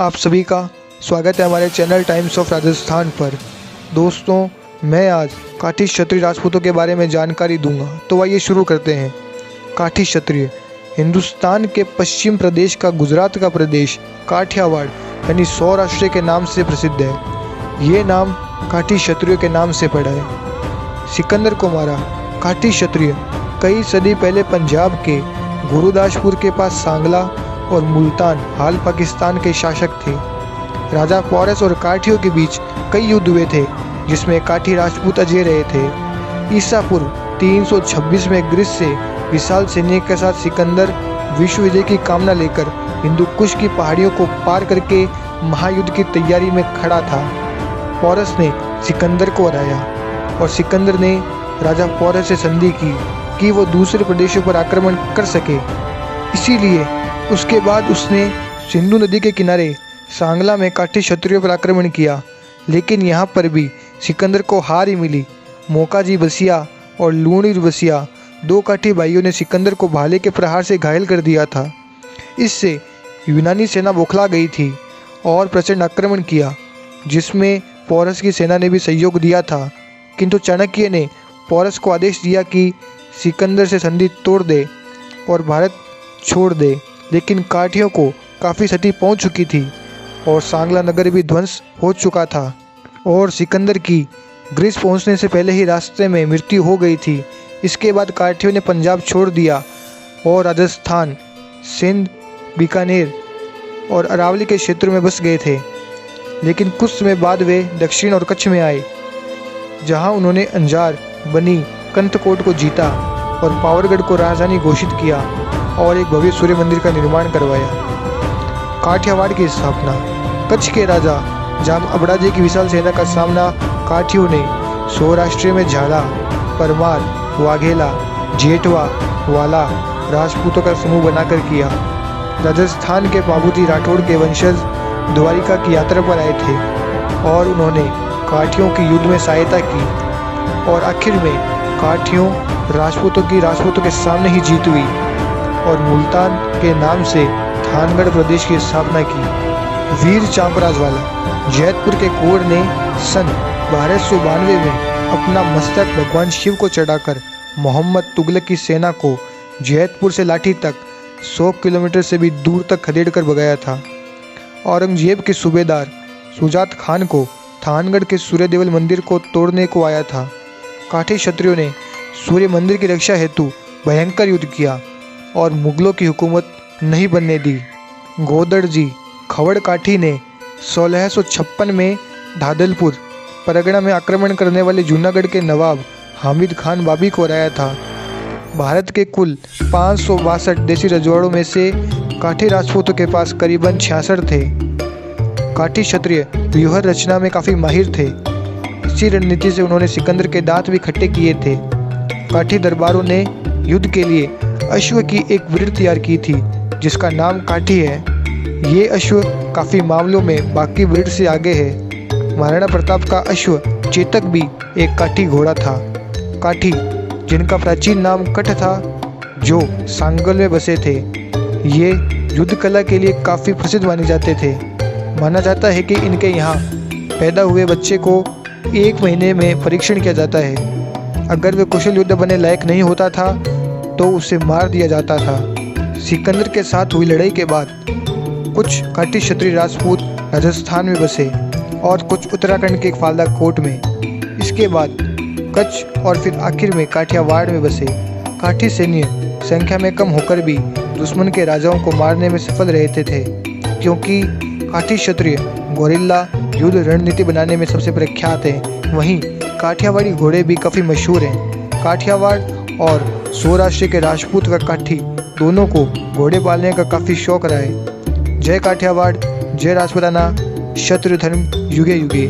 आप सभी का स्वागत है हमारे चैनल टाइम्स ऑफ राजस्थान पर। दोस्तों, मैं आज काठी क्षत्रिय राजपूतों के बारे में जानकारी दूंगा। तो आइए शुरू करते हैं। काठी क्षत्रिय हिंदुस्तान के पश्चिम प्रदेश का गुजरात का प्रदेश काठियावाड़ यानी सौराष्ट्र के नाम से प्रसिद्ध है। ये नाम काठी क्षत्रियों के नाम से पड़ा है। सिकंदर को मारा काठी क्षत्रिय कई सदी पहले पंजाब के गुरुदासपुर के पास सांगला और मुल्तान हाल पाकिस्तान के शासक थे। राजा पोरस और काठियों के बीच कई युद्ध हुए थे, जिसमें काठी राजपूत अजय रहे थे। ईसा पूर्व 326 में ग्रीस से विशाल सैन्य के साथ सिकंदर विश्व विजय की कामना लेकर हिंदू कुश की पहाड़ियों को पार करके महायुद्ध की तैयारी में खड़ा था। पोरस ने सिकंदर को हराया और सिकंदर ने राजा पोरस से संधि की कि वो दूसरे प्रदेशों पर आक्रमण कर सके। इसीलिए उसके बाद उसने सिंधु नदी के किनारे सांगला में काठी क्षत्रियों पर आक्रमण किया, लेकिन यहाँ पर भी सिकंदर को हार ही मिली। मोकाजी बसिया और लूणीर बसिया दो काठी भाइयों ने सिकंदर को भाले के प्रहार से घायल कर दिया था। इससे यूनानी सेना बौखला गई थी और प्रचंड आक्रमण किया, जिसमें पोरस की सेना ने भी सहयोग दिया था। किंतु चाणक्य ने पोरस को आदेश दिया कि सिकंदर से संधि तोड़ दे और भारत छोड़ दे, लेकिन काठियों को काफ़ी क्षति पहुंच चुकी थी और सांगला नगर भी ध्वंस हो चुका था और सिकंदर की ग्रीस पहुंचने से पहले ही रास्ते में मृत्यु हो गई थी। इसके बाद काठियों ने पंजाब छोड़ दिया और राजस्थान, सिंध, बीकानेर और अरावली के क्षेत्रों में बस गए थे। लेकिन कुछ समय बाद वे दक्षिण और कच्छ में आए, जहां उन्होंने अंजार, बनी, कंथकोट को जीता और पावरगढ़ को राजधानी घोषित किया और एक भव्य सूर्य मंदिर का निर्माण करवाया। काठियावाड़ की स्थापना कच्छ के राजा जाम अबड़ाजे की विशाल सेना का सामना काठियों ने सौराष्ट्र में झाला, परमार, वाघेला, जेठवा, वाला राजपूतों का समूह बनाकर किया। राजस्थान के पाबूती राठौड़ के वंशज द्वारिका की यात्रा पर आए थे और उन्होंने काठियों की युद्ध में सहायता की और आखिर में काठियों राजपूतों के सामने ही जीत हुई और मुल्तान के नाम से थानगढ़ प्रदेश की स्थापना की। वीर चांपराजवाला जैतपुर के कोर ने सन 1292 में अपना मस्तक भगवान शिव को चढ़ाकर मोहम्मद तुगलक की सेना को जैतपुर से लाठी तक 100 किलोमीटर से भी दूर तक खदेड़ कर भगाया था। औरंगजेब के सूबेदार सुजात खान को थानगढ़ के सूर्य देवल मंदिर को तोड़ने को आया था। काठी क्षत्रियों ने सूर्य मंदिर की रक्षा हेतु भयंकर युद्ध किया और मुगलों की हुकूमत नहीं बनने दी। गोदड़ जी खवड़ काठी ने 1656 में धादलपुर परगना में आक्रमण करने वाले जूनागढ़ के नवाब हामिद खान बाबी को हराया था। भारत के कुल 562 देसी रजवाड़ों में से काठी राजपूतों के पास करीबन 66 थे। काठी क्षत्रिय व्यूह रचना में काफ़ी माहिर थे। इसी रणनीति से उन्होंने सिकंदर के दांत भी खट्टे किए थे। काठी दरबारों ने युद्ध के लिए अश्व की एक ब्रीड तैयार की थी, जिसका नाम काठी है। ये अश्व काफ़ी मामलों में बाकी ब्रीड से आगे है। महाराणा प्रताप का अश्व चेतक भी एक काठी घोड़ा था। काठी, जिनका प्राचीन नाम कठ था, जो सांगल में बसे थे, ये युद्ध कला के लिए काफ़ी प्रसिद्ध माने जाते थे। माना जाता है कि इनके यहाँ पैदा हुए बच्चे को 1 महीने में परीक्षण किया जाता है। अगर वे कुशल योद्धा बनने लायक नहीं होता था तो उसे मार दिया जाता था। सिकंदर के साथ हुई लड़ाई के बाद कुछ काठी क्षत्रिय राजपूत राजस्थान में बसे और कुछ उत्तराखंड के फालदा कोट में। इसके बाद कच्छ और फिर आखिर में काठियावाड़ में बसे। काठी सैन्य संख्या में कम होकर भी दुश्मन के राजाओं को मारने में सफल रहते थे, क्योंकि काठी क्षत्रिय गोरिल्ला युद्ध रणनीति बनाने में सबसे प्रख्यात है। वहीं काठियावाड़ी घोड़े भी काफ़ी मशहूर हैं। काठियावाड़ और सौराष्ट्र के राजपूत व काठी दोनों को घोड़े पालने का काफ़ी शौक रहा है। जय काठियावाड़, जय राजपूताना, क्षत्रिय धर्म युगे युगे।